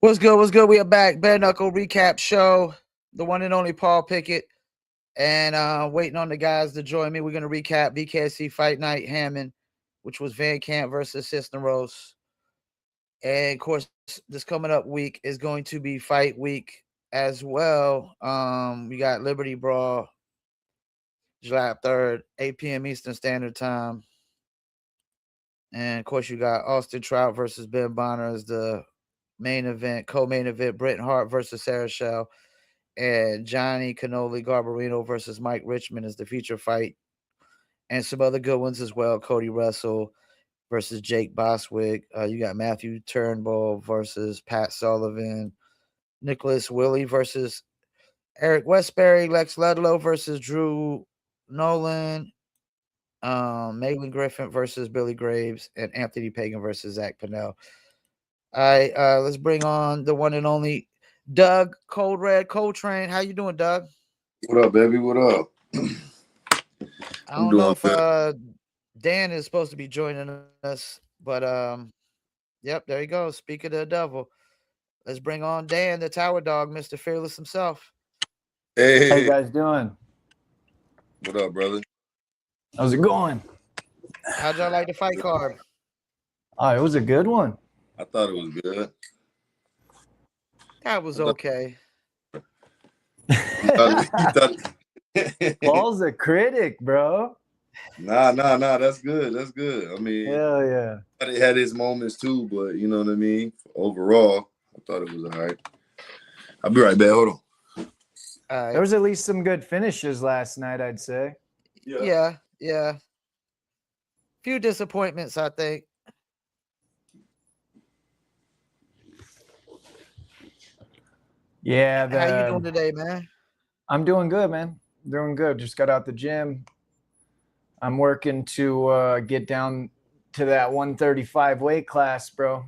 What's good? What's good? We are back. Bareknuckle recap show. The one and only Paul Pickett. And waiting on the guys to join me. We're going to recap BKFC Fight Night Hammond, which was VanCamp versus CISNEROS. And, of course, this coming up week is going to be Fight Week as well. We got Liberty Brawl, July 3rd, 8 p.m. Eastern Standard Time. And, of course, you got Austin Trout versus Ben Bonner as the main event, co-main event, Bret Hart versus Sarah Shell, and Johnny Cannoli Garbarino versus Mike Richmond is the feature fight, and some other good ones as well. Cody Russell versus Jake Boswick. You got Matthew Turnbull versus Pat Sullivan, Nicholas Willie versus Eric Westbury, Lex Ludlow versus Drew Nolan, Megan Griffin versus Billy Graves, and Anthony Pagan versus Zach Pinnell. All right, let's bring on the one and only Doug Cold Red Coltrane. How you doing, Doug? What up, baby? What up? I don't know if Dan is supposed to be joining us, but yep, there you go. Speak of the devil. Let's bring on Dan, the Tower Dog, Mr. Fearless himself. Hey, how you guys doing? What up, brother? How's it going? How'd y'all like the fight card? Oh, it was a good one. I thought it was good. That was okay. You thought... Paul's a critic, bro. Nah. That's good. That's good. I mean, hell yeah. It had its moments too, but you know what I mean? Overall, I thought it was all right. I'll be right back. Hold on. There was at least some good finishes last night, I'd say. Yeah. Few disappointments, I think. Yeah. How you doing today, man? I'm doing good, man. Doing good. Just got out the gym. I'm working to get down to that 135 weight class, bro.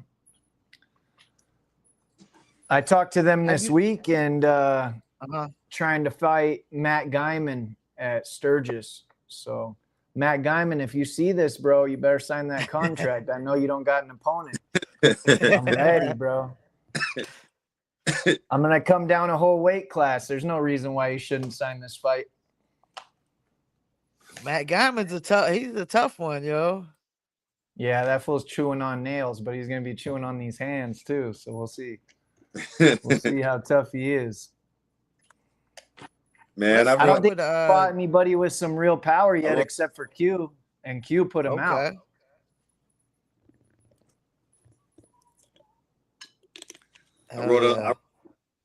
I talked to them this week and trying to fight Matt Guyman at Sturgis. So, Matt Guyman, if you see this, bro, you better sign that contract. I know you don't got an opponent. I'm ready, bro. I'm going to come down a whole weight class. There's no reason why you shouldn't sign this fight. Matt Guyman's he's a tough one, yo. Yeah, that fool's chewing on nails, but he's going to be chewing on these hands too. So we'll see. We'll see how tough he is. Man, I don't think he fought anybody with some real power yet except for Q, and Q put him out.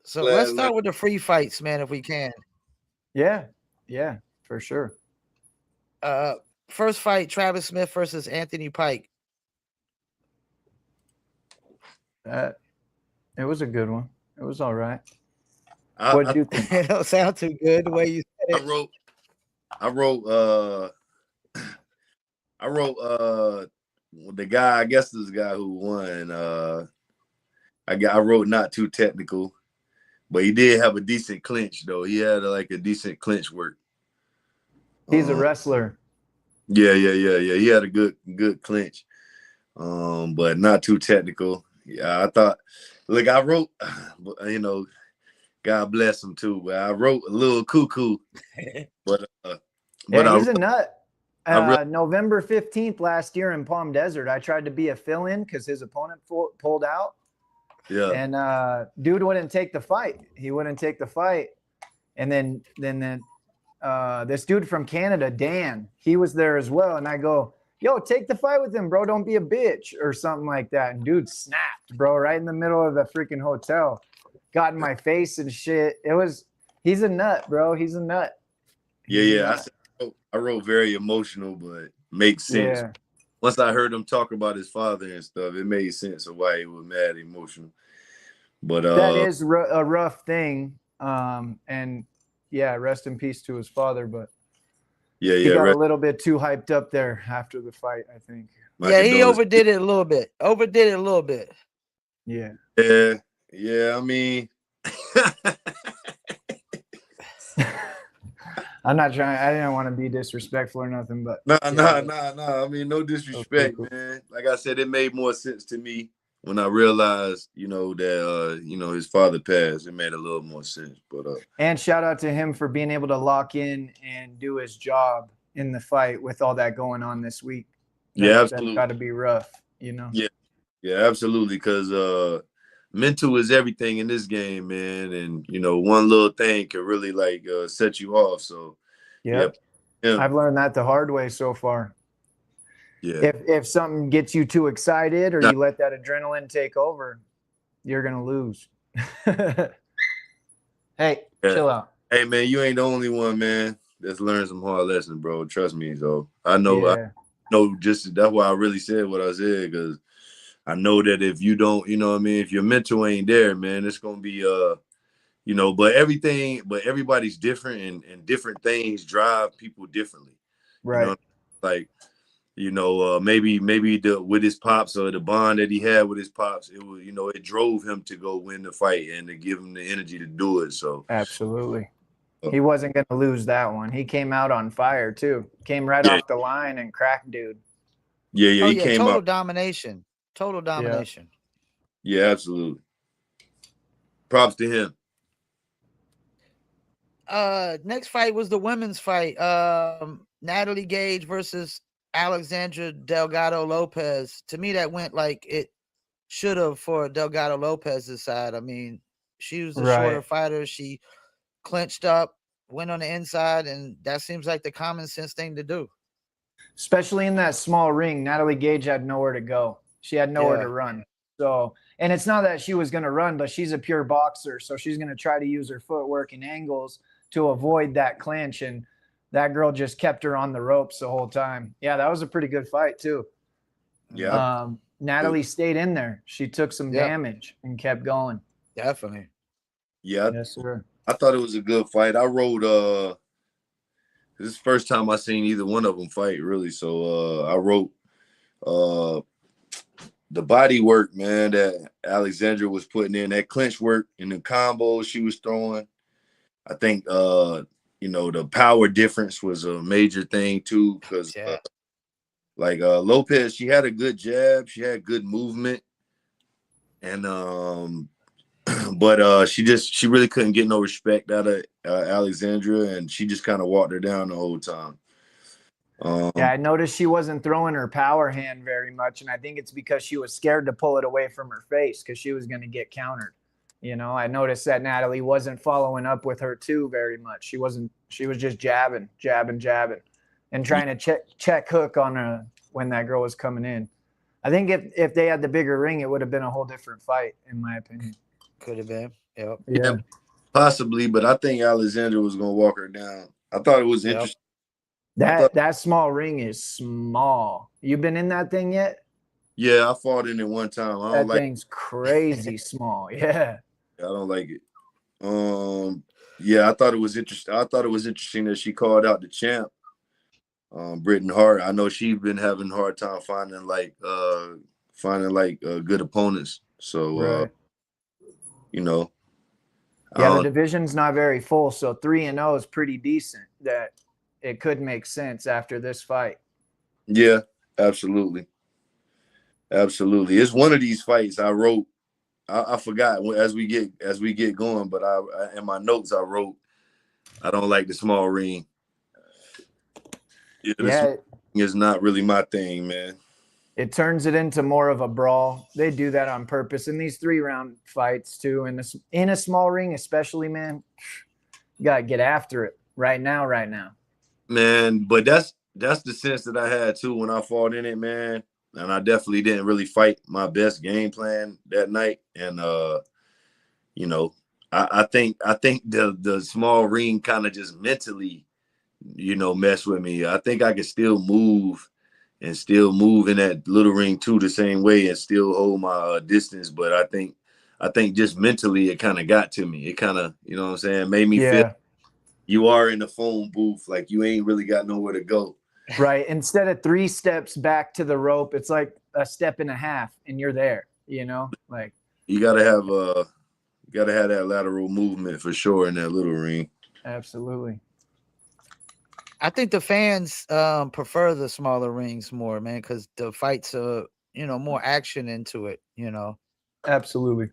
So let's start with the free fights, man, if we can. Yeah, for sure. First fight, Travis Smith versus Anthony Pike. It was a good one. It was all right. What did you think? It don't sound too good the way you said it. I wrote the guy, I guess this guy who won. I wrote not too technical, but he did have a decent clinch though. He had like a decent clinch work. He's a wrestler. Yeah. He had a good clinch, but not too technical. Yeah, I thought. Look, I wrote, you know, God bless him too. But I wrote a little cuckoo, but he's a nut. November 15th last year in Palm Desert, I tried to be a fill-in because his opponent pulled out. Yeah, and dude wouldn't take the fight. He wouldn't take the fight, and then this dude from Canada, Dan, he was there as well, and I go, yo, take the fight with him, bro. Don't be a bitch or something like that. And dude snapped, bro, right in the middle of the freaking hotel. Got in my face and shit. He's a nut, bro. He's a nut. Yeah. I wrote very emotional, but makes sense. Yeah. Once I heard him talk about his father and stuff, it made sense of why he was mad emotional. But that is a rough thing. And yeah, rest in peace to his father, but he got a little bit too hyped up there after the fight, I think. He overdid it a little bit. Yeah. Yeah, I mean. I'm not trying. I didn't want to be disrespectful or nothing, but No. I mean, no disrespect, man. Like I said, it made more sense to me when I realized, that his father passed, it made a little more sense. But and shout out to him for being able to lock in and do his job in the fight with all that going on this week. That's got to be rough, Yeah, absolutely. Because mental is everything in this game, man. And one little thing can really set you off. So yeah, I've learned that the hard way so far. Yeah. If something gets you too excited or you let that adrenaline take over, you're gonna lose. Hey, chill out. Hey, man, you ain't the only one, man, that's learned some hard lessons, bro. Trust me. So I know, just that's why I really said what I said, because I know that if you don't, if your mental ain't there, man, it's gonna be but everybody's different, and different things drive people differently. Right. Maybe with his pops, or the bond that he had with his pops, it was, it drove him to go win the fight and to give him the energy to do it. So absolutely, he wasn't going to lose that one. He came out on fire too. Came right off the line and cracked dude. Yeah, he came total out. domination. Total domination. Yeah, absolutely. Props to him. Next fight was the women's fight. Natalie Gage versus Alexandra Delgado Lopez. To me, that went like it should have for Delgado Lopez's side. I mean, she was the shorter fighter. She clinched up, went on the inside, and that seems like the common sense thing to do. Especially in that small ring, Natalie Gage had nowhere to go. She had nowhere to run. So, and it's not that she was going to run, but she's a pure boxer. So she's going to try to use her footwork and angles to avoid that clinch. And that girl just kept her on the ropes the whole time. Yeah, that was a pretty good fight too. Yeah. Natalie stayed in there. She took some damage and kept going. Definitely. Yeah. Yes, sir. I thought it was a good fight. I wrote this is the first time I seen either one of them fight, really. So I wrote the body work, man, that Alexandra was putting in, that clinch work and the combos she was throwing. I think the power difference was a major thing too, because Lopez, she had a good jab, she had good movement, and but she really couldn't get no respect out of Alexandra, and she just kind of walked her down the whole time. I noticed she wasn't throwing her power hand very much, and I think it's because she was scared to pull it away from her face because she was going to get countered. I noticed that Natalie wasn't following up with her too very much. She was just jabbing, and trying to check hook on her when that girl was coming in. I think if they had the bigger ring, it would have been a whole different fight, in my opinion. Could have been. Yep. Yeah, possibly, but I think Alexandra was going to walk her down. I thought it was interesting. That small ring is small. You been in that thing yet? Yeah, I fought in it one time. That thing's crazy small. Yeah. I don't like it. I thought it was interesting. I thought it was interesting that she called out the champ, Britain Hart. I know she's been having a hard time finding good opponents. So the division's not very full, so 3-0 is pretty decent. That it could make sense after this fight. Yeah, absolutely. It's one of these fights I wrote. I forgot as we get going, but I in my notes I wrote, I don't like the small ring. It's not really my thing, man. It turns it into more of a brawl. They do that on purpose in these 3-round fights too. In a small ring, especially, man, you gotta get after it right now. Man, but that's the sense that I had too when I fought in it, man. And I definitely didn't really fight my best game plan that night. And I think the small ring kind of just mentally, messed with me. I think I could still move in that little ring too, the same way, and still hold my distance. But I think just mentally it kind of got to me. It kind of, what I'm saying, made me feel you are in the phone booth, like you ain't really got nowhere to go. Right. Instead of 3 steps back to the rope, it's like a step and a half and you're there, like you gotta have that lateral movement for sure in that little ring. Absolutely. I think the fans prefer the smaller rings more, man, because the fights are more action into it. Absolutely.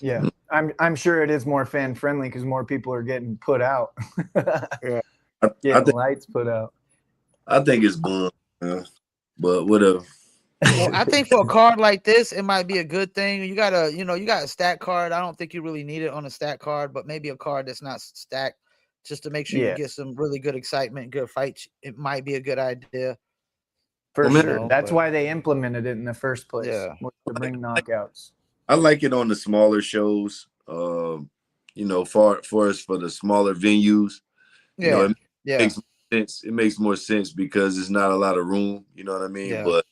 Yeah, I'm sure it is more fan friendly because more people are getting put out. Yeah. Getting lights put out. I think it's bum, but whatever. Well, I think for a card like this, it might be a good thing. You got a stat card. I don't think you really need it on a stat card, but maybe a card that's not stacked, just to make sure you get some really good excitement, good fights. It might be a good idea. For sure. That's why they implemented it in the first place. Yeah. To bring knockouts. I like it on the smaller shows. For the smaller venues. Yeah. It makes sense. It makes more sense because it's not a lot of room. You know what I mean? Yeah.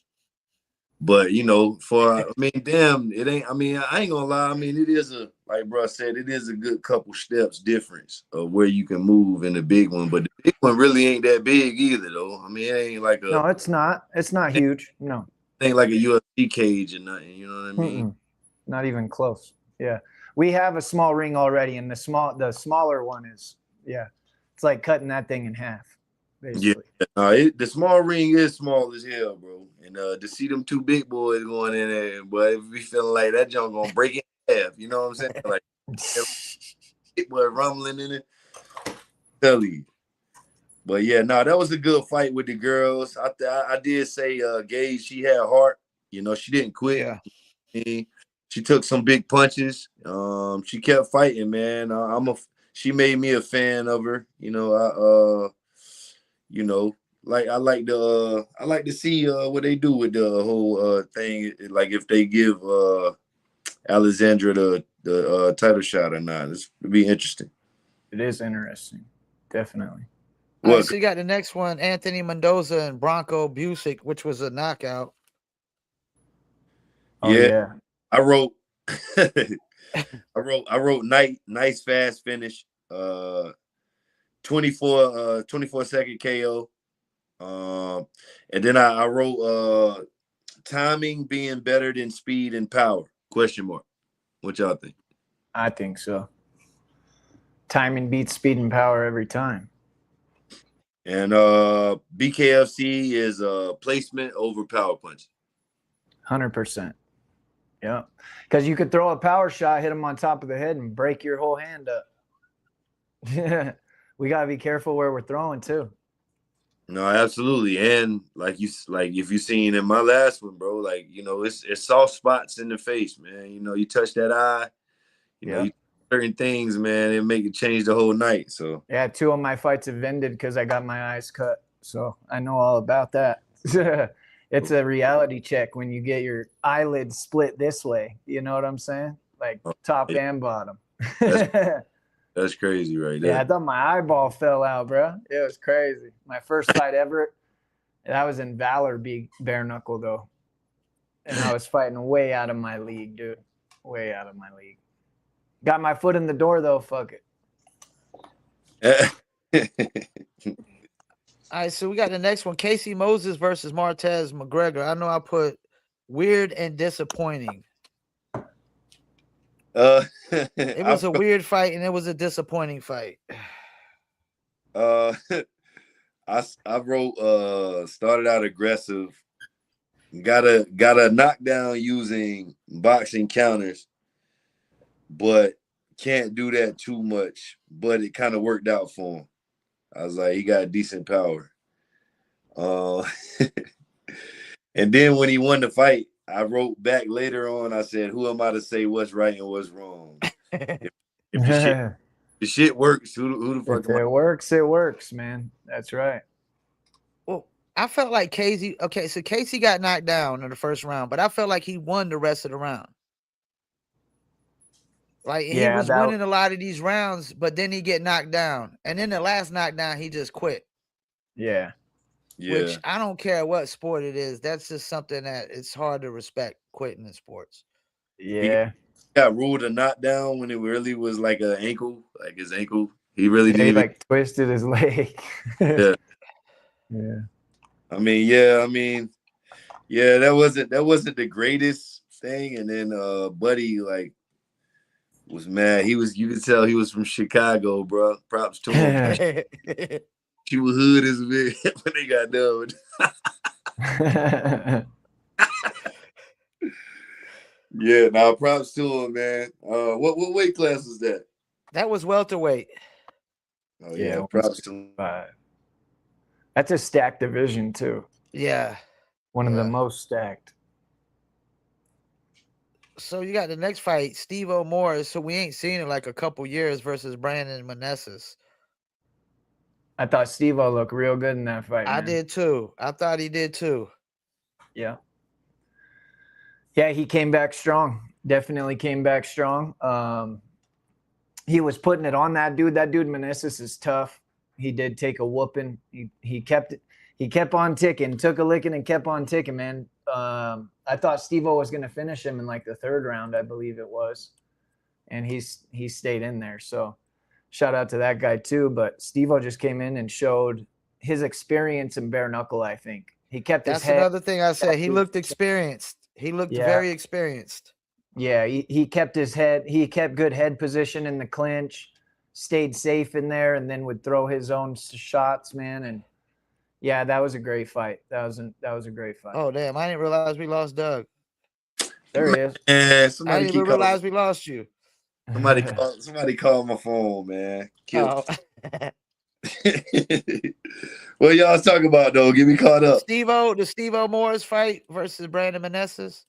But damn, it ain't. I mean, I ain't gonna lie. I mean, it is like bro said, it is a good couple steps difference of where you can move in the big one. But the big one really ain't that big either, though. I mean, it ain't like a. No, it's not. It's not huge. No. It ain't like a UFC cage or nothing. You know what I mean? Not even close. Yeah, we have a small ring already, and the smaller one is it's like cutting that thing in half. Basically. Yeah, the small ring is small as hell, bro. And to see them two big boys going in there, but if we feeling like that junk gonna break in half, you know what I'm saying? Like big boy rumbling in it. Tell you. But yeah, that was a good fight with the girls. I did say Gage, she had heart. She didn't quit. Yeah. She took some big punches. She kept fighting, man. She made me a fan of her. I like to see what they do with the whole thing. Like if they give Alexandra the title shot or not. It'd be interesting. It is interesting, definitely. All right, so you got the next one, Anthony Mendoza and Bronco Busick, which was a knockout. Yeah. I wrote nice fast finish. 24-second KO. And then I wrote timing being better than speed and power. Question mark. What y'all think? I think so. Timing beats speed and power every time. And BKFC is placement over power punch. 100%. Yeah. Because you could throw a power shot, hit him on top of the head, and break your whole hand up. We got to be careful where we're throwing too. No, absolutely. And like if you seen in my last one, bro, like, it's soft spots in the face, man. You touch that eye, certain things, man, it make it change the whole night. So yeah, 2 of my fights have ended because I got my eyes cut. So I know all about that. It's a reality check when you get your eyelids split this way. You know what I'm saying? Like top and bottom. That's crazy right there. Yeah, I thought my eyeball fell out, bro. It was crazy. My first fight ever. That was in Valor Bareknuckle, though. And I was fighting way out of my league, dude. Way out of my league. Got my foot in the door, though. Fuck it. All right, so we got the next one. Casey Moses versus Martez McGregor. I know I put weird and disappointing. It was a weird fight and it was a disappointing fight. I wrote started out aggressive, got a knockdown using boxing counters, but can't do that too much. But it kind of worked out for him. I was like, he got decent power. And then when he won the fight, I wrote back later on, I said, who am I to say what's right and what's wrong? if the shit works, who the fuck am I? It works, it works, man. That's right. Well, I felt like Casey got knocked down in the first round, but I felt like he won the rest of the round. Like he was winning a lot of these rounds, but then he get knocked down. And then the last knockdown, he just quit. Yeah. Which I don't care what sport it is. That's just something that it's hard to respect, quitting in sports. Yeah. He got ruled a knockdown when it really was like an ankle, like his ankle. He really didn't even twisted his leg. Yeah. I mean, that wasn't the greatest thing. And then Buddy was mad. You could tell he was from Chicago, bro. Props to him. She was hood as a bit when they got done. Yeah, now props to him, man. What weight class is that? That was welterweight. Oh yeah, props to him. 165. That's a stacked division too. Yeah. One of the most stacked. So you got the next fight, Steve-O Morris, who we ain't seen in like a couple years, versus Brandon Meneses. I thought Steve-O looked real good in that fight. I man. did too. I thought he did too. Yeah. Yeah, he came back strong. Definitely came back strong. He was putting it on that dude. That dude Meneses is tough. He did take a whooping. He kept on ticking, took a licking and kept on ticking, man. I thought Steve-O was going to finish him in like the third round, I believe it was. And he stayed in there. So shout out to that guy too. But Steve-O just came in and showed his experience in bare knuckle, I think. He kept his head. That's another thing I said. He looked experienced. He looked very experienced. Yeah, he kept his head. He kept good head position in the clinch, stayed safe in there, and then would throw his own shots, man. And yeah, that was a great fight. That was a great fight. Oh damn! I didn't realize we lost Doug. There he is. And I didn't even realize we lost you. Somebody called my phone, man. Oh. What y'all talking about though? Get me caught up. The Steve-O Morris fight versus Brandon Meneses.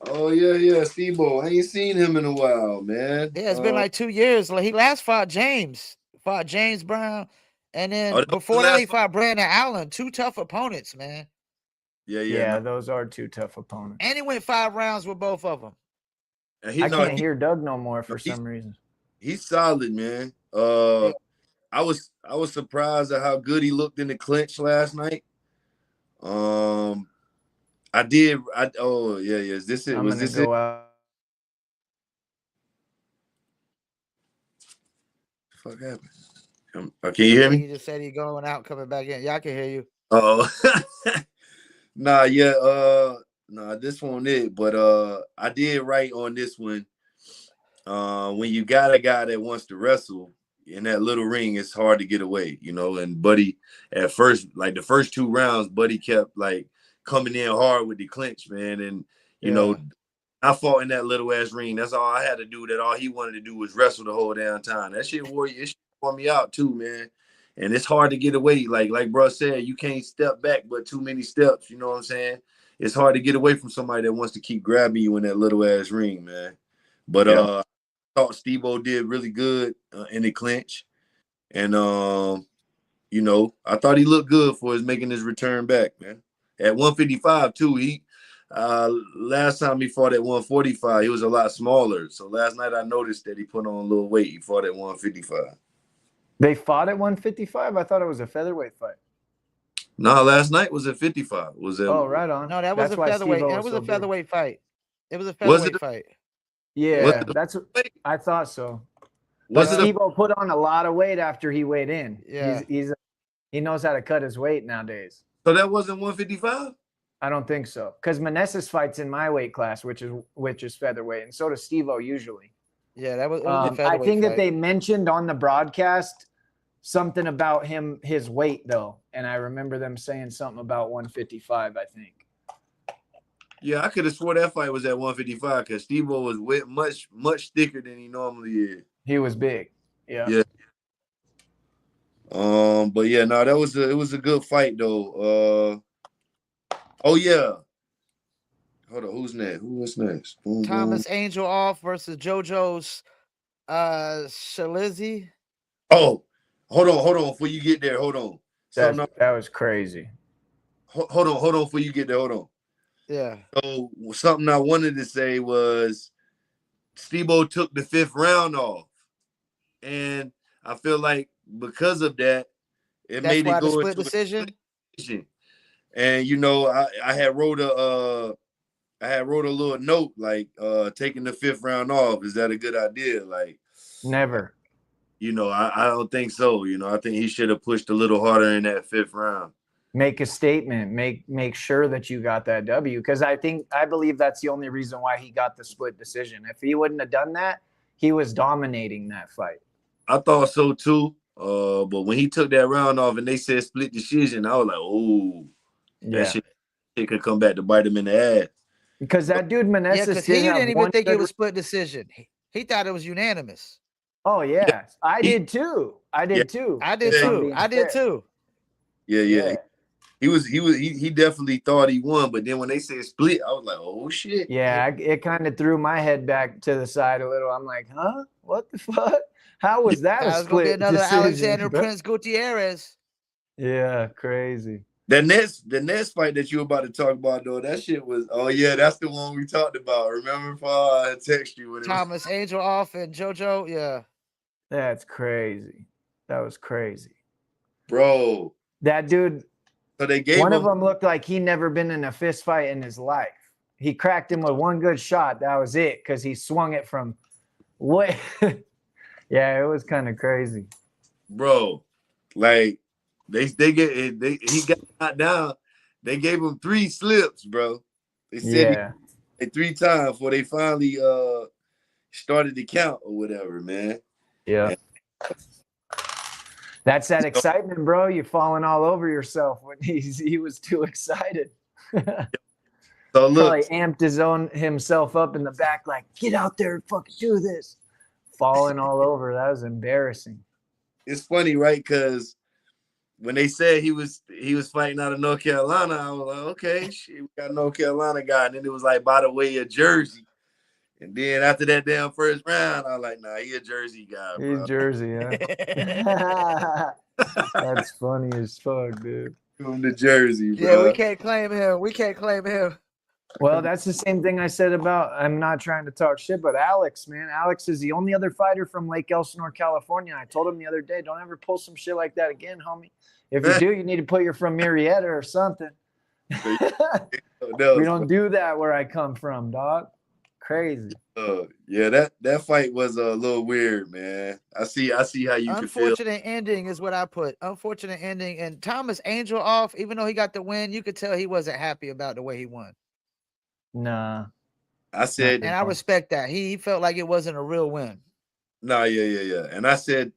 Oh yeah, Steve-O. I ain't seen him in a while, man. Yeah, it's been like 2 years. Like he last fought James Brown, and then before that he fought Brandon Allen. 2 tough opponents, man. Yeah, those are 2 tough opponents. And he went 5 rounds with both of them. I can't hear Doug no more for some reason. He's solid, man. I was surprised at how good he looked in the clinch last night. Is this it? Was this it? Fuck happened? Can you hear me? He just said he going out, coming back in. Yeah, I can hear you. Oh, nah, this one it. But I did right on this one. When you got a guy that wants to wrestle in that little ring, it's hard to get away, you know. And Buddy, at first, like the first 2 rounds, Buddy kept like coming in hard with the clinch, man. And you know, I fought in that little ass ring. That's all I had to do. That all he wanted to do was wrestle the whole damn time. That shit wore me out too, man. And it's hard to get away. Like bro said, you can't step back but too many steps. You know what I'm saying? It's hard to get away from somebody that wants to keep grabbing you in that little ass ring, man. But I thought Steve-O did really good in the clinch. And you know, I thought he looked good for making his return back, man. At 155 too, he last time he fought at 145, he was a lot smaller. So last night I noticed that he put on a little weight. He fought at 155. They fought at 155? I thought it was a featherweight fight. No, last night was at 55. Right on. No, that was a featherweight. That was a featherweight fight. It was a featherweight fight. Yeah, I thought so. But Steve-O put on a lot of weight after he weighed in. Yeah. He knows how to cut his weight nowadays. So that wasn't 155? I don't think so. Because Meneses fights in my weight class, which is featherweight, and so does Steve-O usually. Yeah, that was I think that they mentioned on the broadcast something about his weight though, and I remember them saying something about 155. I think. Yeah, I could have swore that fight was at 155 because Steve-O was much thicker than he normally is. He was big. Yeah. Yeah. But yeah, no, it was a good fight though. Oh yeah. Hold on, who's next? Who was next? Thomas Angel off versus JoJo's Shalizzi. Oh, hold on. Before you get there, hold on. That was crazy. Hold on. Before you get there, hold on. Yeah. So something I wanted to say was Steve-O took the 5th round off, and I feel like because of that, it made it go split decision. And you know, I had wrote a little note like taking the 5th round off. Is that a good idea? Like, never. You know, I don't think so. You know, I think he should have pushed a little harder in that 5th round. Make a statement. Make sure that you got that W, because I believe that's the only reason why he got the split decision. If he wouldn't have done that, he was dominating that fight. I thought so too. But when he took that round off and they said split decision, I was like, oh, that shit shit could come back to bite him in the ass. Because that dude Yeah, Meneses because he did have didn't even one think it good- was split decision. He thought it was unanimous. Oh yeah, I He- did too. I did too. I did if I'm too. being I did fair. too. Yeah. He definitely thought he won, but then when they said split, I was like, oh shit. Yeah, it kind of threw my head back to the side a little. I'm like, huh? What the fuck? How was that I a was gonna get split another decision, Alexander bro? Prince Gutierrez. Yeah, crazy. The next fight that you were about to talk about, though, that shit was, oh yeah, that's the one we talked about. Remember if I text you when it was Thomas Angel off and JoJo. Yeah. That's crazy. That was crazy. bro. That dude, So they gave one him of them looked like he never been in a fist fight in his life. He cracked him with one good shot. That was it, because he swung it from way. Yeah, it was kind of crazy. bro, like he got knocked down. They gave him 3 slips, bro. They said Yeah. he 3 times before they finally started the count or whatever, man. Yeah. That's that excitement, bro. You're falling all over yourself when he was too excited. So look, Probably amped himself up in the back, like, get out there and fucking do this. Falling all over. That was embarrassing. it's funny, right? Because when they said he was fighting out of North Carolina, I was like, okay, shit, we got a North Carolina guy. And then it was like, by the way, a Jersey. And then after that damn first round, I was like, nah, he a Jersey guy, bro. He's Jersey, yeah. That's funny as fuck, dude. From the Jersey, bro. Yeah, we can't claim him. We can't claim him. Well, that's the same thing I said about, I'm not trying to talk shit, but Alex, man. Alex is the only other fighter from Lake Elsinore, California. I told him the other day, don't ever pull some shit like that again, homie. If you do, you need to put you're from Marietta or something. We don't do that where I come from, dog. Crazy. Yeah, that fight was a little weird, man. I see how you can feel. Unfortunate ending is what I put. Unfortunate ending. And Thomas Angel off, even though he got the win, you could tell he wasn't happy about the way he won. Nah. I said, And I respect that. He felt like it wasn't a real win. no, yeah. And I said,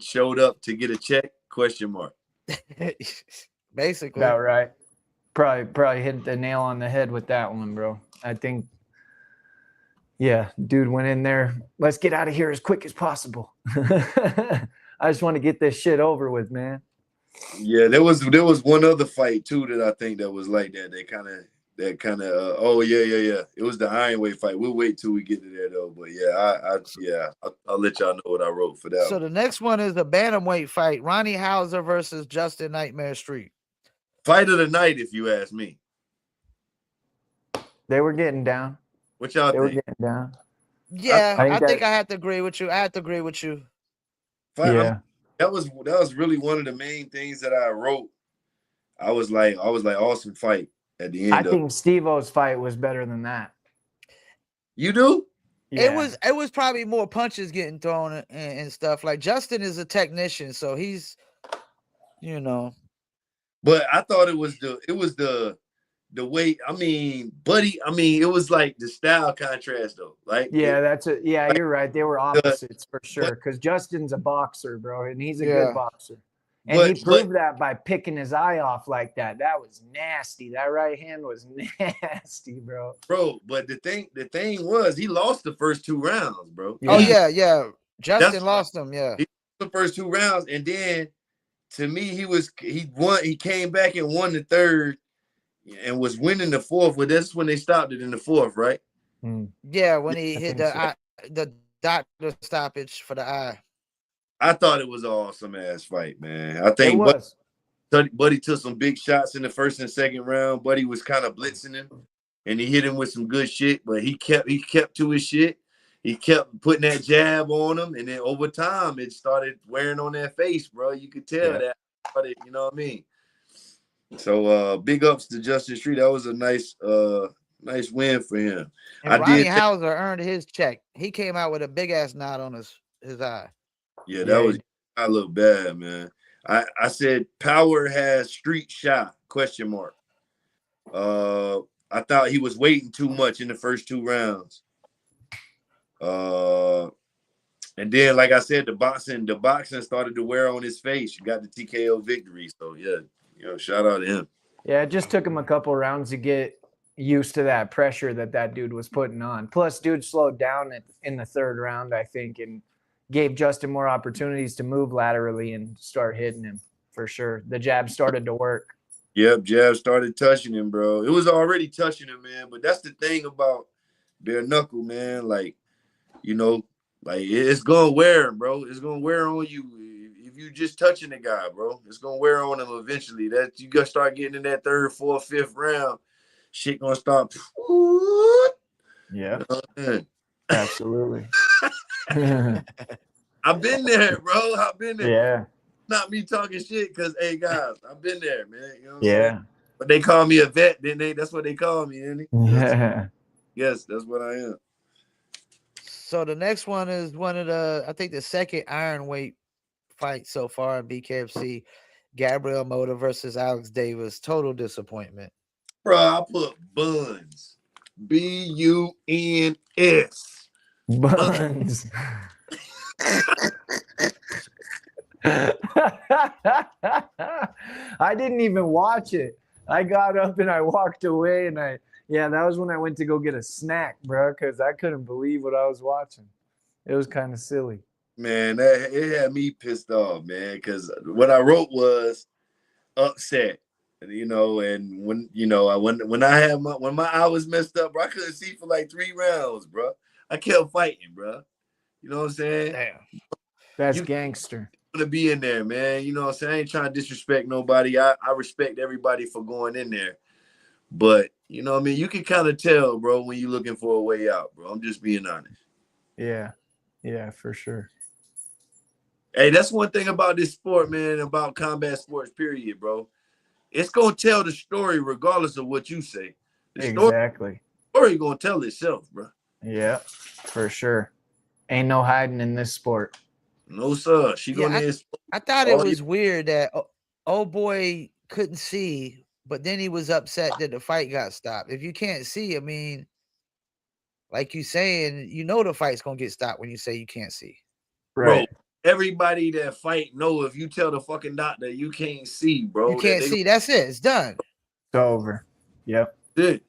showed up to get a check? Question mark. Basically. About right. Probably hit the nail on the head with that one, bro. I think, yeah, dude went in there. Let's get out of here as quick as possible. I just want to get this shit over with, man. Yeah, there was one other fight too that I think that was like that. Oh yeah. It was the Ironweight fight. We'll wait till we get to there though. But yeah, I'll let y'all know what I wrote for that. So the next one is the bantamweight fight: Ronnie Hauser versus Justin Nightmare Street. Fight of the night, if you ask me. They were getting down. What y'all They were think? getting down. Yeah, I think think I have to agree with you. Yeah. That was really one of the main things that I wrote. I was like, awesome fight at the end. I think Steve-O's fight was better than that. You do? Yeah. It was probably more punches getting thrown and stuff. Like Justin is a technician, so he's, But I thought it was the way. I mean, Buddy. I mean, it was like the style contrast though. Like yeah, you're right. They were opposites for sure. Because Justin's a boxer, bro, and he's a good boxer. And he proved that by picking his eye off like that. That was nasty. That right hand was nasty, bro. Bro, but the thing was he lost the first 2 rounds, bro. Oh yeah. Justin lost them, yeah. He lost the first 2 rounds, and then to me, he came back and won the 3rd and was winning the 4th. Well, that's when they stopped it in the 4th, right? Yeah, when he hit the doctor stoppage for the eye. I thought it was an awesome ass fight, man. I think Buddy took some big shots in the 1st and 2nd round. Buddy was kind of blitzing him, and he hit him with some good shit, but he kept to his shit. He kept putting that jab on him, and then over time, it started wearing on their face, bro. You could tell that, you know what I mean? So big ups to Justin Street. That was a nice win for him. And Ronnie Hauser earned his check. He came out with a big ass knot on his eye. Yeah, I look bad, man. I said Power has street shot, question mark. I thought he was waiting too much in the first 2 rounds. And then, like I said, the boxing started to wear on his face. You got the TKO victory. So yeah, shout out to him. Yeah, it just took him a couple rounds to get used to that pressure that dude was putting on. Plus, dude slowed down in the third round, I think, and gave Justin more opportunities to move laterally and start hitting him for sure. The jab started to work. Yep, jab started touching him, bro. It was already touching him, man. But that's the thing about bare knuckle, man. Like, you know, like it's gonna wear, bro. It's gonna wear on you if you just touching the guy, bro. It's gonna wear on him eventually. That you gotta start getting in that third, fourth, fifth round. Shit gonna start. Yeah, You know, absolutely. I've been there, bro. I've been there. Yeah. Not me talking shit, because hey guys, I've been there, man. You know what I'm Yeah. saying? But they call me a vet, didn't they? That's what they call me, isn't it? Yeah. Yes, that's what I am. So the next one is one of the, I think the second iron weight fight so far in BKFC. Gabriel Mota versus Alex Davis. Total disappointment. Bro, I put Buns. B-U-N-S. Buns. I didn't even watch it. I got up and I walked away, and that was when I went to go get a snack, bro, because I couldn't believe what I was watching. It was kind of silly. Man, it had me pissed off, man, because what I wrote was upset, you know, and when I had when my eye was messed up, bro, I couldn't see for like 3 rounds, bro. I kept fighting, bro. You know what I'm saying? Damn. That's gangster. To be in there, man. You know what I'm saying? I ain't trying to disrespect nobody. I respect everybody for going in there. But, you know what I mean? You can kind of tell, bro, when you're looking for a way out, bro. I'm just being honest. Yeah. Yeah, for sure. Hey, that's one thing about this sport, man, about combat sports, period, bro. It's going to tell the story regardless of what you say. Exactly. Story going to tell itself, bro. Yeah, for sure. Ain't no hiding in this sport. No, sir. I thought it was weird that old boy couldn't see, but then he was upset that the fight got stopped. If you can't see, I mean, like you saying, you know the fight's gonna get stopped when you say you can't see. Right. Bro, everybody that fight know if you tell the fucking doctor you can't see, bro. You can't see. That's it. It's done. It's over. Yep. Good.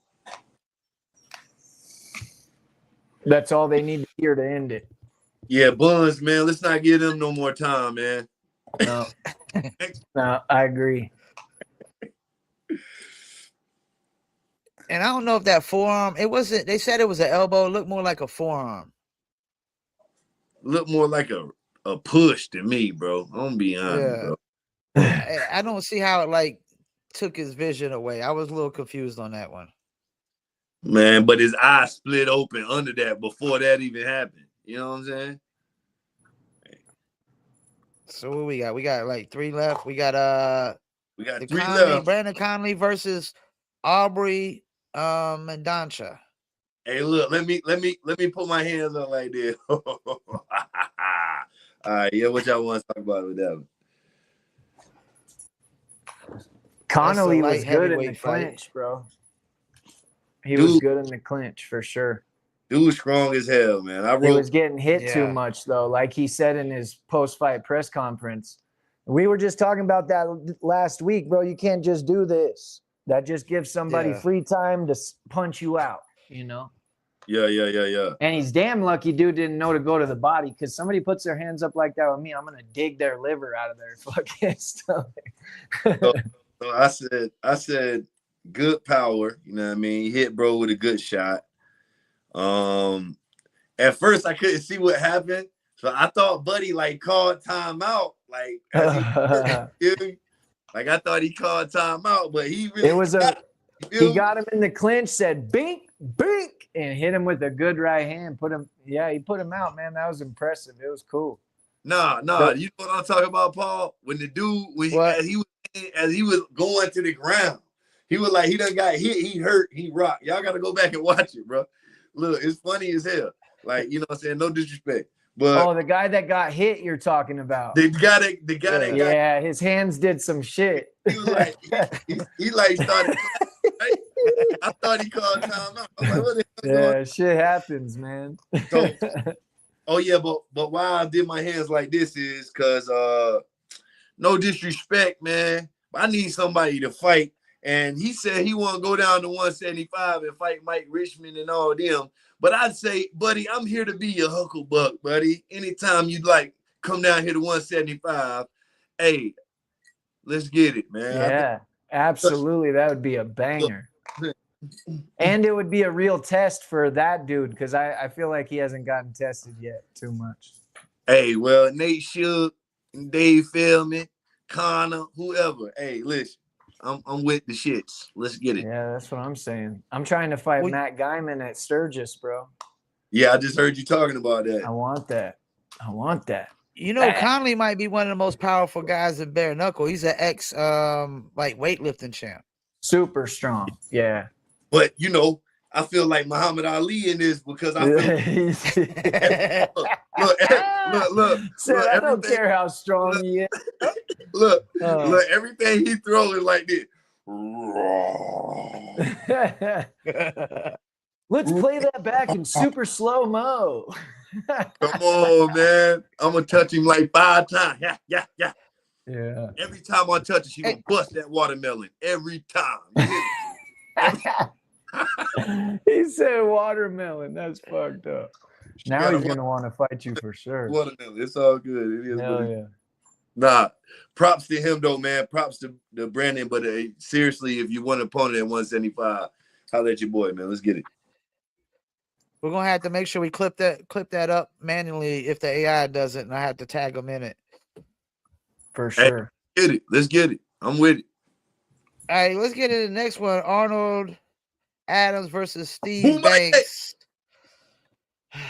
That's all they need to hear to end it. Yeah, Buns, man. Let's not give them no more time, man. No. No, I agree. And I don't know if that forearm, it wasn't, they said it was an elbow, it looked more like a forearm. Look more like a push to me, bro. I'm gonna be honest, bro. I don't see how it like took his vision away. I was a little confused on that one. Man, but his eye split open under that before that even happened. You know what I'm saying? So what we got? We got like 3 left. We got 3 left. Brandon Conley versus Aubrey Mendancha. Hey, look, let me put my hands up like this. All right, yeah, what y'all want to talk about with that one? Connolly was good in the clinch, bro. He was good in the clinch for sure. Dude, strong as hell, man. He was getting hit too much, though. Like he said in his post-fight press conference. We were just talking about that last week, bro. You can't just do this. That just gives somebody free time to punch you out, you know? Yeah. And he's damn lucky dude didn't know to go to the body, because somebody puts their hands up like that with me, I'm going to dig their liver out of their fucking stomach. So I said good power, you know what I mean? He hit bro with a good shot. At first I couldn't see what happened, so I thought Buddy like called timeout, like like I thought he called timeout, but he really he got him in the clinch, said bink, bink, and hit him with a good right hand. He put him out, man. That was impressive. It was cool. Nah, you know what I'm talking about, Paul? When the dude as he was going to the ground, he was like, he done got hit, he hurt, he rocked. Y'all gotta go back and watch it, bro. Look, it's funny as hell. Like, you know what I'm saying? No disrespect. But the guy that got hit you're talking about. The guy that got his hands did some shit. He was like, he like started. I thought he called timeout. I'm like, what the hell going on? Shit happens, man. So, but why I did my hands like this is because no disrespect, man. I need somebody to fight And he said he want to go down to 175 and fight Mike Richmond and all them. But I'd say, buddy, I'm here to be your hucklebuck, buddy. Anytime you'd like, come down here to 175. Hey, let's get it, man. Yeah, absolutely. That would be a banger. And it would be a real test for that dude because I feel like he hasn't gotten tested yet too much. Hey, well, Nate Shook, Dave Feldman, Connor, whoever. Hey, listen, I'm with the shits. Let's get it. Yeah, that's what I'm saying. I'm trying to fight Matt Guyman at Sturgis, bro. Yeah, I just heard you talking about that. I want that. You know, Conley might be one of the most powerful guys in bare knuckle. He's an ex like weightlifting champ. Super strong. Yeah. But you know, I feel like Muhammad Ali in this because I feel look. I don't care how strong he is. Look, everything he throws is like this. Let's play that back in super slow-mo. Come on, man. I'm gonna touch him like 5 times. Yeah. Yeah. Every time I touch it, she gonna bust that watermelon. Every time. He said watermelon. That's fucked up. Now he's gonna want to fight you for sure. Watermelon. It's all good. It is. Hell yeah. Nah, props to him though, man. Props to Brandon. But seriously, if you want an opponent at 175, holler at your boy, man. Let's get it. We're gonna have to make sure we clip that up manually if the AI does it, and I have to tag them in it. For sure. Hey, get it. Let's get it. I'm with it. All right, let's get into the next one. Arnold Adams versus Steve Banks.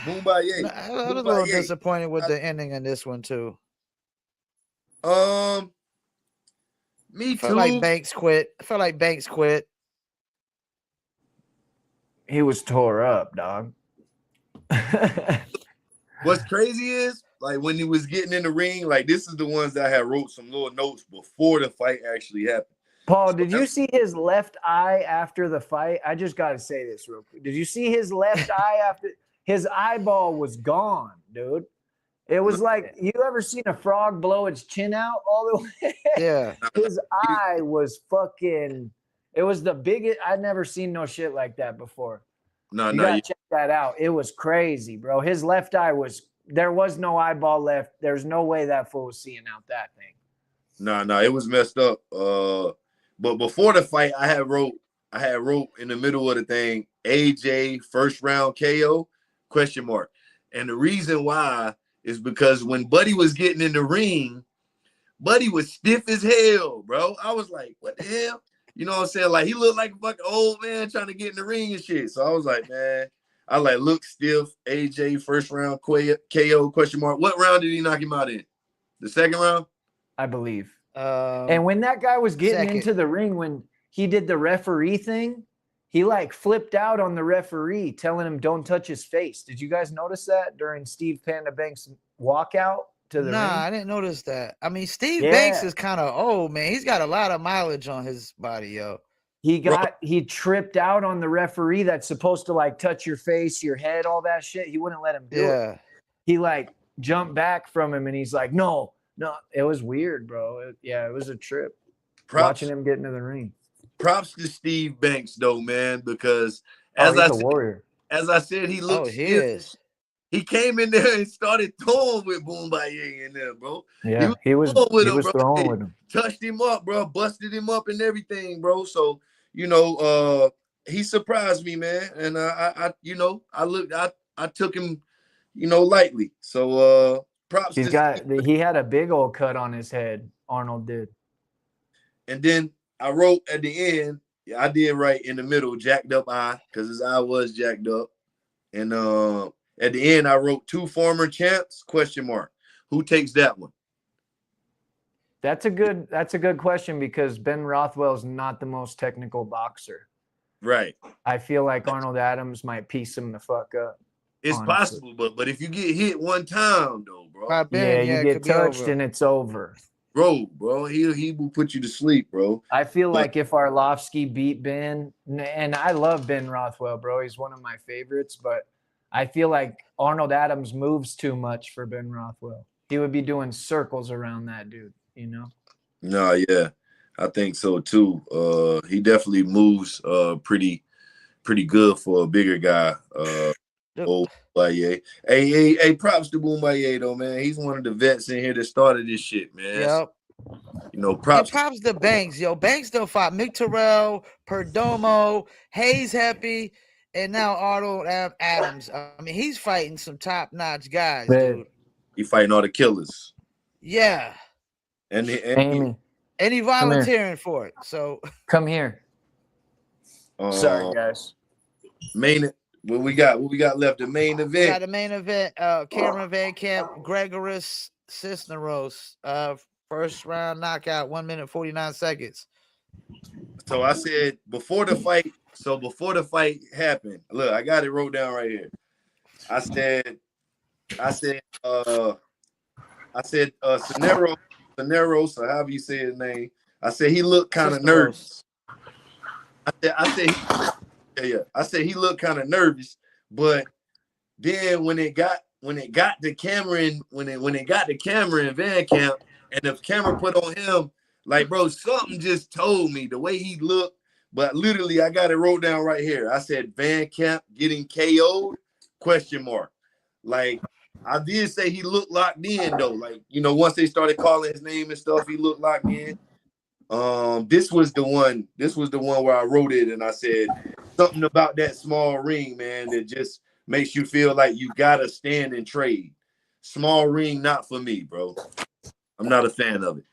Boombaye. I was a little disappointed with the ending in this one too. Me too. I felt like Banks quit. He was tore up, dog. What's crazy is, like, when he was getting in the ring, like, this is the ones that I had wrote some little notes before the fight actually happened. Paul, did you see his left eye after the fight? I just got to say this real quick. Did you see his left eye after? His eyeball was gone, dude. It was like, you ever seen a frog blow its chin out all the way? Yeah. His eye was fucking, it was the biggest, I'd never seen no shit like that before. You gotta check that out. It was crazy, bro. His left eye there was no eyeball left. There's no way that fool was seeing out that thing. No, it was messed up. But before the fight, I had wrote in the middle of the thing, AJ first round KO ? And the reason why is because when Buddy was getting in the ring, Buddy was stiff as hell, bro. I was like, what the hell? You know what I'm saying? Like, he looked like a fucking old man trying to get in the ring and shit. So I was like, man, I like look stiff. AJ first round KO ? What round did he knock him out in? The second round? I believe. And when that guy was getting into the ring, when he did the referee thing, he like flipped out on the referee, telling him don't touch his face. Did you guys notice that during Steve Panda Banks' walkout to the ring? I didn't notice that. I mean, Steve Banks is kind of old, man. He's got a lot of mileage on his body, yo. He tripped out on the referee that's supposed to like touch your face, your head, all that shit. He wouldn't let him do it. He like jumped back from him and he's like, no. It was weird, bro. It was a trip. Watching him get into the ring. Props to Steve Banks, though, man, because he's a warrior. As I said, he looks. He came in there and started throwing with Boombaye in there, bro. Yeah, he was throwing with him. Touched him up, bro. Busted him up and everything, bro. So you know, he surprised me, man. And I took him, lightly. So props. He had a big old cut on his head. Arnold did. And then I wrote at the end, I did right in the middle, jacked up eye, because his eye was jacked up. And at the end, I wrote 2 former champs, ? Who takes that one? That's a good question because Ben Rothwell's not the most technical boxer. Right. I feel like Arnold Adams might piece him the fuck up. It's honestly possible, but if you get hit one time, though, bro. You get touched and it's over. Bro, he will put you to sleep, bro. I feel like if Arlovsky beat Ben, and I love Ben Rothwell, bro. He's one of my favorites, but I feel like Arnold Adams moves too much for Ben Rothwell. He would be doing circles around that dude, No, yeah. I think so too. He definitely moves pretty good for a bigger guy. Old Boumaier. Hey, props to Boumaier though, man. He's one of the vets in here that started this shit, man. Yep. You know, And props to Banks. Yo, Banks done fought Mick Terrell, Perdomo, Hayes Happy, and now Arnold Adams. I mean, he's fighting some top-notch guys, dude. He fighting all the killers. Yeah. And Amy. And he volunteering for it. So come here. Sorry, guys. What we got left? The main event. We got the main event. Cameron VanCamp, Gregoris Cisneros. First round knockout, 1 minute 49 seconds. So I said before the fight happened. Look, I got it wrote down right here. I said CISNEROS, or however you say his name. I said he looked kind of nervous. I said he looked kind of nervous, but then when it got to Cameron VanCamp, and the camera put on him, like, bro, something just told me the way he looked. But literally, I got it wrote down right here. I said VanCamp getting KO'd? ? Like, I did say he looked locked in though. Like, you know, once they started calling his name and stuff, he looked locked in. This was the one where I wrote it and I said something about that small ring, man, that just makes you feel like you gotta stand and trade. Small ring, not for me, bro. I'm not a fan of it.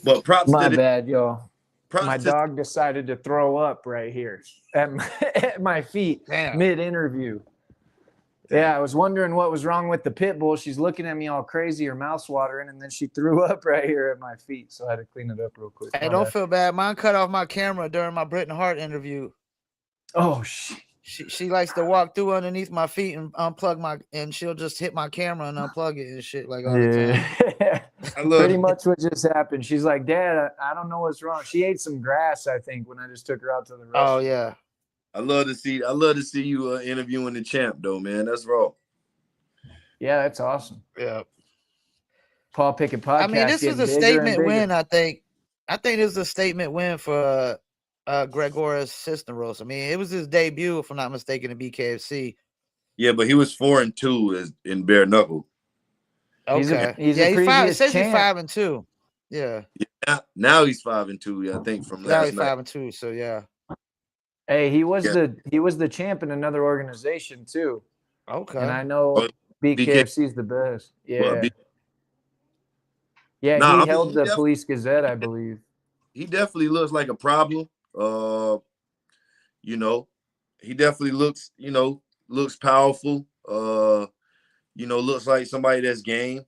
But props My to bad, yo. My dog decided to throw up right here at my feet mid-interview. Yeah, I was wondering what was wrong with the pit bull. She's looking at me all crazy, her mouth's watering, and then she threw up right here at my feet. So I had to clean it up real quick. Hey, don't feel bad. Mine cut off my camera during my Bret Hart interview. Oh, shit. She likes to walk through underneath my feet and unplug and she'll just hit my camera and unplug it and shit like all the time. Pretty much what just happened. She's like, Dad, I don't know what's wrong. She ate some grass, I think, when I just took her out to the restaurant. Oh yeah. I love to see you interviewing the champ though, man. That's raw. Yeah, that's awesome. Yeah. Paul Pickett podcast. I mean, this is a statement win, I think. I think this is a statement win for Gregoris Cisneros. I mean, it was his debut, if I'm not mistaken, in BKFC. Yeah, but he was 4-2 in Bareknuckle. Okay. He's it says he's 5-2. Yeah. Now he's 5-2. Yeah, I think from last night. Now he's 5-2. So yeah. Hey, he was the champ in another organization too. Okay. And I know BKFC is the best. Yeah. He held the Police Gazette, I believe. He definitely looks like a problem. You know, he definitely looks powerful. Looks like somebody that's game.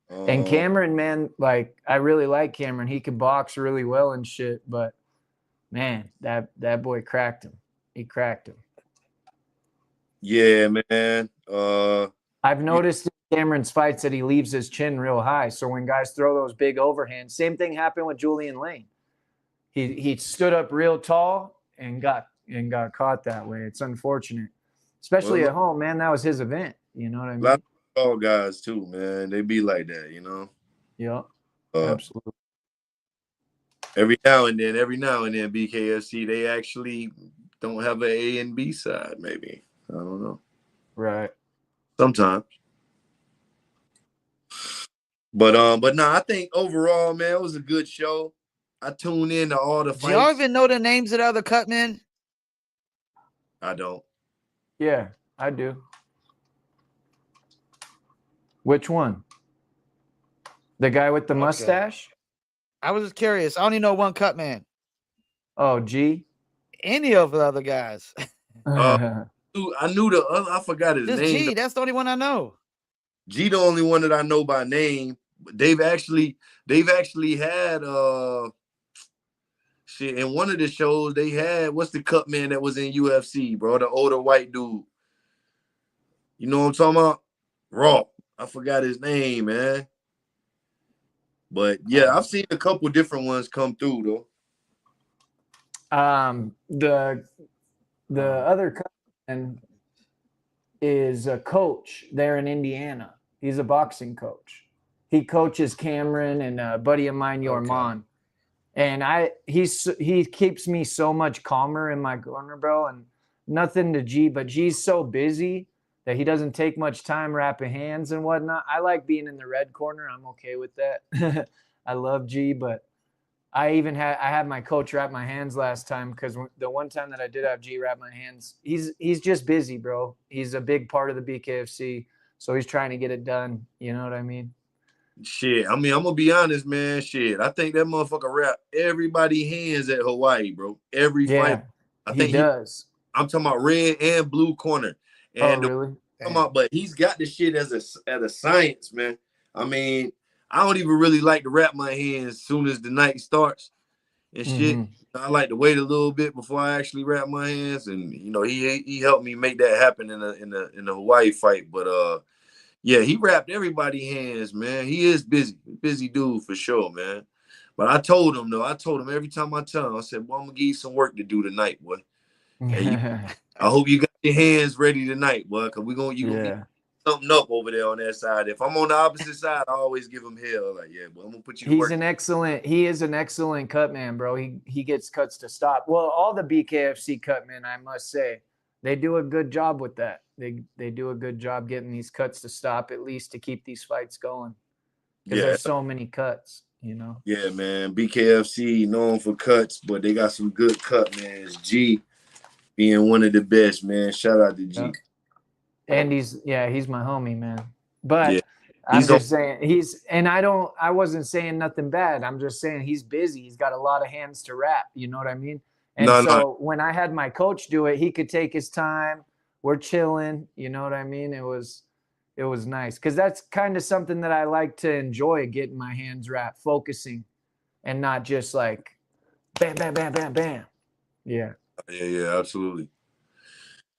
And Cameron, man, like I really like Cameron. He can box really well and shit, but man, that boy cracked him. He cracked him. Yeah, man. I've noticed in Cameron's fights that he leaves his chin real high. So when guys throw those big overhands, same thing happened with Julian Lane. He stood up real tall and got caught that way. It's unfortunate, especially at home, man. That was his event. You know what I mean? A lot of tall guys too, man. They be like that, you know. Yeah, absolutely. Every now and then, BKFC, they actually don't have an A and B side. Maybe, I don't know. Right. Sometimes. But no, I think overall, man, it was a good show. I tuned in to all the fights. Do y'all even know the names of the other cut men? I don't. Yeah, I do. Which one? The guy with the mustache? I was just curious. I only know one cut man. Oh, G? Any of the other guys. I knew the other. I forgot his name. G, that's the only one I know. G, the only one that I know by name. They've actually had shit in one of the shows. They had what's the cut man that was in UFC, bro? The older white dude. You know what I'm talking about? Raw. I forgot his name, man. But yeah, I've seen a couple different ones come through though. The other cut man is a coach there in Indiana. He's a boxing coach. He coaches Cameron and a buddy of mine, Yorman. And he keeps me so much calmer in my corner, bro. And nothing to G, but G's so busy that he doesn't take much time wrapping hands and whatnot. I like being in the red corner. I'm okay with that. I love G, but I had my coach wrap my hands last time because the one time that I did have G wrap my hands, he's just busy, bro. He's a big part of the BKFC, so he's trying to get it done. You know what I mean? Shit, I mean, I'm gonna be honest, man. Shit, I think that motherfucker wrap everybody hands at Hawaii, bro. Every fight. I think he does. I'm talking about red and blue corner. And really? But he's got the shit as a science, man. I mean, I don't even really like to wrap my hands as soon as the night starts and shit. I like to wait a little bit before I actually wrap my hands, and you know, he helped me make that happen in the Hawaii fight. But yeah, he wrapped everybody's hands, man. He is busy dude for sure, man. But I told him every time I tell him, I said, "Well, I'm gonna give you some work to do tonight, boy. Hey, I hope you got your hands ready tonight, boy, because you gonna be something up over there on that side. If I'm on the opposite side, I always give him hell. Like, yeah, but I'm gonna put you to work." He is an excellent cut man, bro. He gets cuts to stop. Well, all the BKFC cut men, I must say, they do a good job with that. They do a good job getting these cuts to stop, at least to keep these fights going. Because there's so many cuts, you know. Yeah, man. BKFC known for cuts, but they got some good cut, man. G being one of the best, man. Shout out to G. Yeah. And he's my homie, man. But yeah, I'm just saying I wasn't saying nothing bad. I'm just saying he's busy. He's got a lot of hands to wrap. You know what I mean? And when I had my coach do it, he could take his time. We're chilling. You know what I mean? It was nice because that's kind of something that I like to enjoy, getting my hands wrapped, focusing, and not just like bam, bam, bam, bam, bam. Yeah. Yeah, absolutely.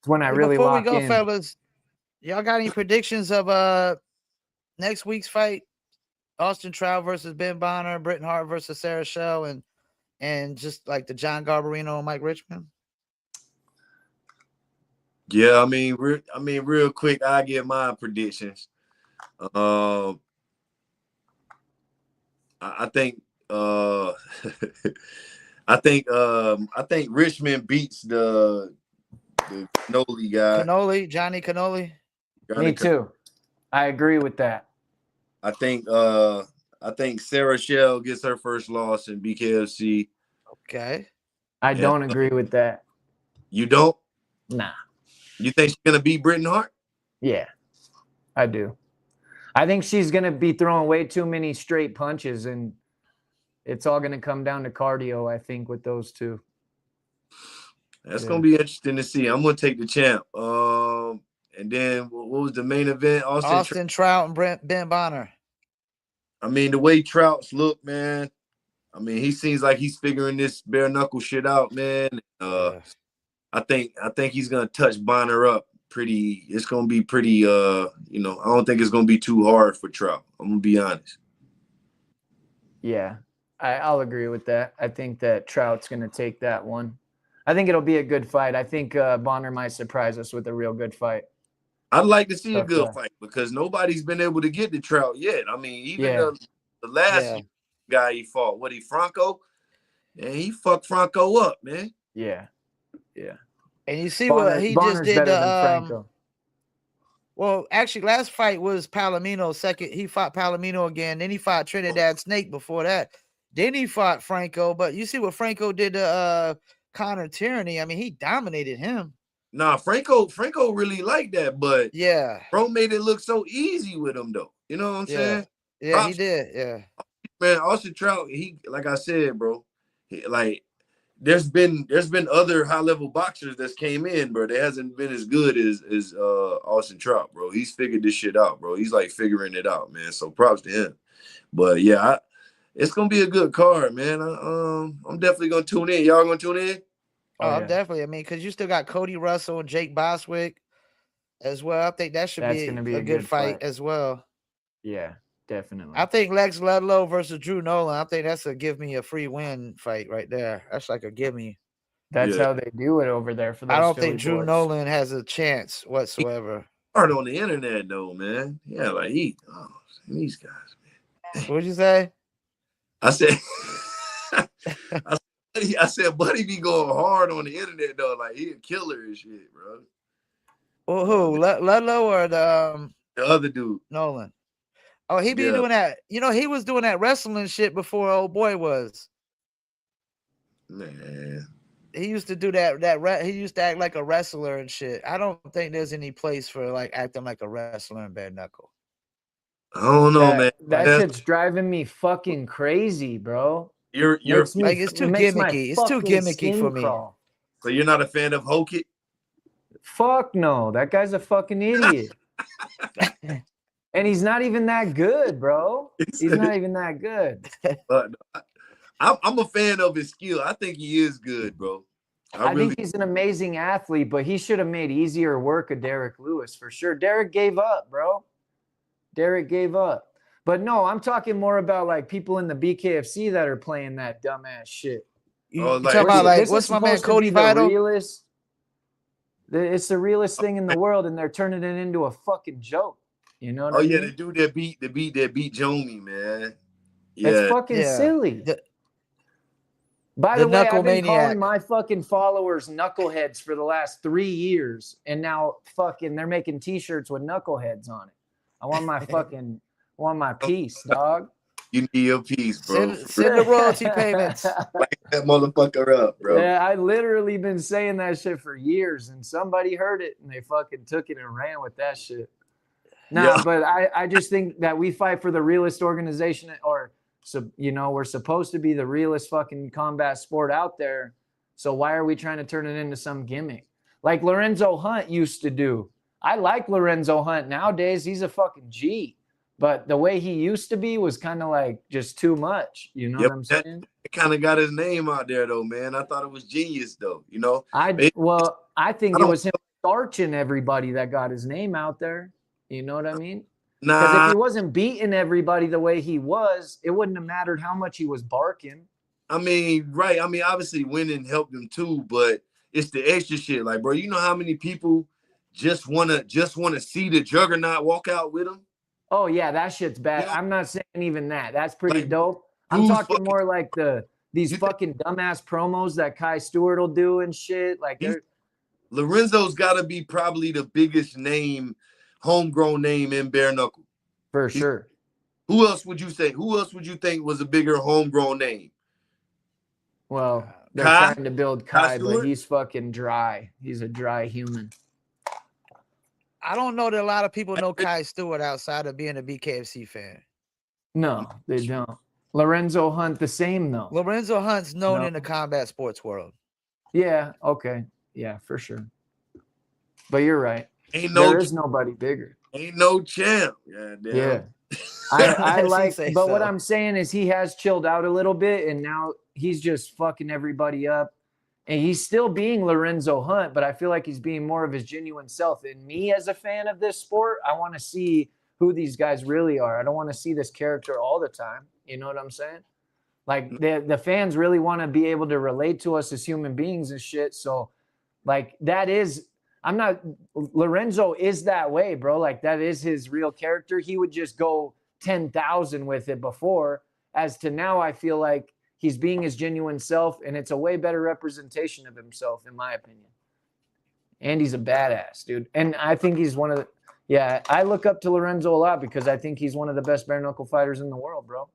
It's when I really before lock we go, in. fellas, y'all got any predictions of next week's fight? Austin Trout versus Ben Bonner, Britton Hart versus Sarah Shell, and just like the John Garbarino and Mike Richmond. Yeah, I mean, real quick, I give my predictions. I think I think Richmond beats the Cannoli guy. Johnny Cannoli. Me too. I agree with that. I think Sarah Shell gets her first loss in BKFC. Okay. I don't agree with that. You don't? Nah. You think she's gonna beat Britton Hart? Yeah, I do. I think she's gonna be throwing way too many straight punches, and it's all gonna come down to cardio, I think, with those two. That's gonna be interesting to see. I'm gonna take the champ. And then what was the main event? Austin Trout and Ben Bonner. I mean, the way Trout's look, man. I mean, he seems like he's figuring this bare knuckle shit out, man. I think he's gonna touch Bonner up pretty. It's gonna be pretty. I don't think it's gonna be too hard for Trout. I'm gonna be honest. Yeah, I'll agree with that. I think that Trout's gonna take that one. I think it'll be a good fight. I think Bonner might surprise us with a real good fight. I'd like to see a good fight because nobody's been able to get to Trout yet. I mean, even the last guy he fought, Franco? And he fucked Franco up, man. Yeah. And you see what he Bonner's just did better than Franco. Well, actually, last fight was Palomino second. He fought Palomino again. Then he fought Trinidad Snake before that. Then he fought Franco. But you see what Franco did to Connor Tierney. I mean, he dominated him. Nah, Franco really liked that, but yeah, bro made it look so easy with him though. You know what I'm saying? Yeah, he did. Yeah, man, Austin Trout, he, like I said, bro, there's been other high level boxers that's came in, bro. They hasn't been as good as Austin Trout, bro. He's figured this shit out, bro. He's like figuring it out, man. So props to him. But yeah, it's gonna be a good card, man. I'm definitely gonna tune in. Y'all gonna tune in? Oh, definitely. I mean, because you still got Cody Russell and Jake Boswick as well. I think that should be a good fight as well. Yeah, definitely. I think Lex Ludlow versus Drew Nolan. I think that's a give me a free win fight right there. That's like a give me. That's how they do it over there for those I don't think Drew Nolan has a chance whatsoever. Hard on the internet though, man. Yeah, like these guys, man. What'd you say? I said I said, Buddy be going hard on the internet though. Like he a killer and shit, bro. Well, who? Ludlow or the other dude? Nolan. Oh, he be Yeah. doing that. You know, he was doing that wrestling shit before old boy was. Man. He used to do that. He used to act like a wrestler and shit. I don't think there's any place for like acting like a wrestler in bare knuckle. I don't know, man. That shit's driving me fucking crazy, bro. You're like it's too gimmicky. It's too gimmicky for me. Crawl. So you're not a fan of Hokit? Fuck no. That guy's a fucking idiot. And he's not even that good, bro. He's not even that good. I'm a fan of his skill. I think he is good, bro. I think he's an amazing athlete, but he should have made easier work of Derek Lewis for sure. Derek gave up, bro. Derek gave up. But no, I'm talking more about like people in the BKFC that are playing that dumbass shit. You talking about like what's my man Cody Vital? It's the realest thing in the world, and they're turning it into a fucking joke. You know what I mean? Yeah, the dude that beat Jomi, man. Yeah. It's fucking silly. By the way, I've been calling my fucking followers knuckleheads for the last 3 years, and now fucking they're making T-shirts with knuckleheads on it. I want my piece, dog. You need your piece, bro. Send the royalty payments. Light that motherfucker up, bro. Yeah, I literally been saying that shit for years, and somebody heard it, and they fucking took it and ran with that shit. But I just think that we fight for the realest organization, or so you know, we're supposed to be the realest fucking combat sport out there. So why are we trying to turn it into some gimmick like Lorenzo Hunt used to do? I like Lorenzo Hunt nowadays. He's a fucking G. But the way he used to be was kind of like just too much. You know what I'm saying? It kind of got his name out there, though, man. I thought it was genius, though. You know? I think it was him starching everybody that got his name out there. You know what I mean? Because if he wasn't beating everybody the way he was, it wouldn't have mattered how much he was barking. I mean, right. I mean, obviously winning helped him too, but it's the extra shit. Like, bro, you know how many people just wanna see the juggernaut walk out with him? Oh yeah, that shit's bad. Yeah. I'm not saying even that. That's pretty dope. I'm talking more like these fucking dumbass promos that Kai Stewart will do and shit. Like Lorenzo's got to be probably the biggest name, homegrown name in bare knuckle. For sure. Who else would you say? Who else would you think was a bigger homegrown name? Well, they're trying to build Kai, but he's fucking dry. He's a dry human. I don't know that a lot of people know Kai Stewart outside of being a BKFC fan. No, they don't. Lorenzo Hunt, the same though. Lorenzo Hunt's known in the combat sports world. Yeah, okay. Yeah, for sure. But you're right. There is nobody bigger. Ain't no champ. Yeah. I like, but what I'm saying is he has chilled out a little bit, and now he's just fucking everybody up. And he's still being Lorenzo Hunt, but I feel like he's being more of his genuine self. And me, as a fan of this sport, I want to see who these guys really are. I don't want to see this character all the time. You know what I'm saying? Like, the fans really want to be able to relate to us as human beings and shit. So, like, Lorenzo is that way, bro. Like, that is his real character. He would just go 10,000 with it before. As to now, I feel like he's being his genuine self, and it's a way better representation of himself, in my opinion. And he's a badass, dude. And I think he's one of the I look up to Lorenzo a lot because I think he's one of the best bare knuckle fighters in the world, bro.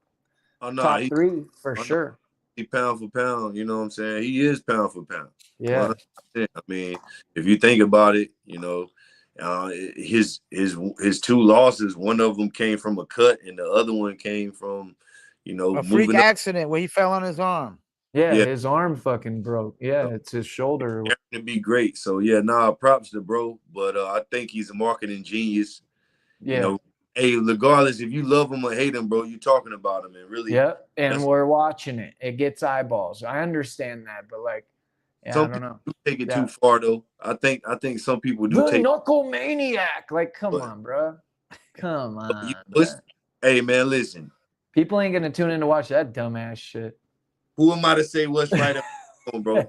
Oh, no, Top 3 for sure. He pound for pound, you know what I'm saying? He is pound for pound. Yeah. 100%. I mean, if you think about it, you know, his 2 losses, one of them came from a cut and the other one came from, you know, a freak accident where he fell on his arm. Yeah, his arm fucking broke. Yeah, it's his shoulder. It'd be great. So props to bro. But I think he's a marketing genius. Yeah. You know, hey, regardless if you love him or hate him, bro, you're talking about him and really. Yeah, and we're watching it. It gets eyeballs. I understand that, but like, I don't know. Take it too far though. I think some people do take knuckle maniac. Like, come on, bro. Come on. Hey man, listen. People ain't gonna tune in to watch that dumbass shit. Who am I to say what's right up on, bro?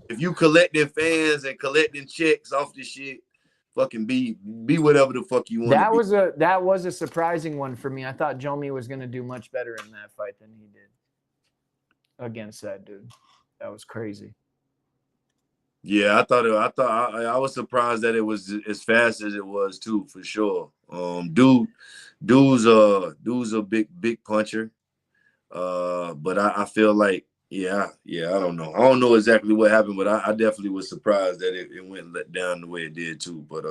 If you collecting fans and collecting checks off this shit, fucking be whatever the fuck you want. That was a surprising one for me. I thought Jomi was gonna do much better in that fight than he did. against that dude. That was crazy. Yeah, I was surprised that it was as fast as it was too, for sure. Dude's a big puncher. But I feel like, yeah, I don't know. I don't know exactly what happened, but I definitely was surprised that it went let down the way it did too. But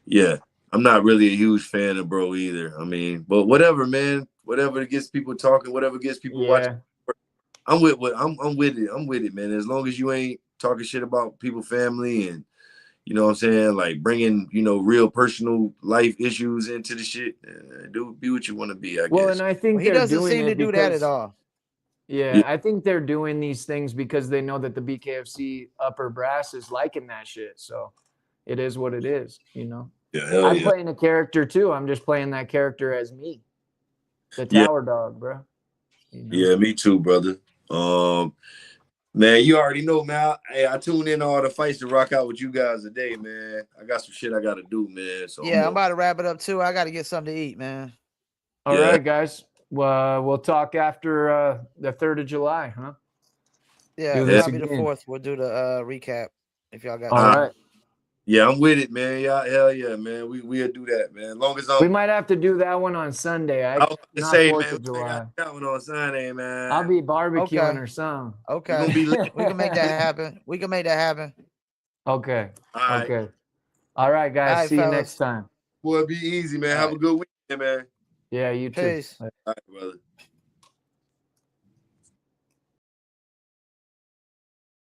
yeah, I'm not really a huge fan of bro either. I mean, but whatever, man. Whatever gets people talking, whatever gets people watching. I'm with it. I'm with it, man. As long as you ain't talking shit about people, family, and you know what I'm saying, like bringing, real personal life issues into the shit. Do be what you want to be, I Well, guess. and I think He they're doesn't doing seem it to do that at because all. yeah, I think they're doing these things because they know that the BKFC upper brass is liking that shit. So it is what it is, Yeah, hell I'm yeah. playing a character too. I'm just playing that character as me, the Yeah. tower dog, bro. Yeah, me too, brother. Man, you already know, man. I tune in all the fights to rock out with you guys today, man. I got some shit I gotta do, man. So Yeah, I'm about to wrap it up too. I got to get something to eat, man. All right, guys. Well, we'll talk after the 3rd of July, huh? Yeah, Do this probably the again. 4th. We'll do the recap if y'all got. All right. Yeah, I'm with it, man. Yeah, hell yeah, man. We'll do that, man. As long as We might have to do that one on Sunday. I was about to Not say, 4th man, of we July. got that one on Sunday, man. I'll be barbecuing Okay. or something. Okay. We're gonna be lit. We can make that happen. We can make that happen. Okay. All right. Okay. All right, guys. All right, See you fellas. next time. Boy, be easy, man. All Have right. a good weekend, man. Yeah, you too. Peace. All right, brother.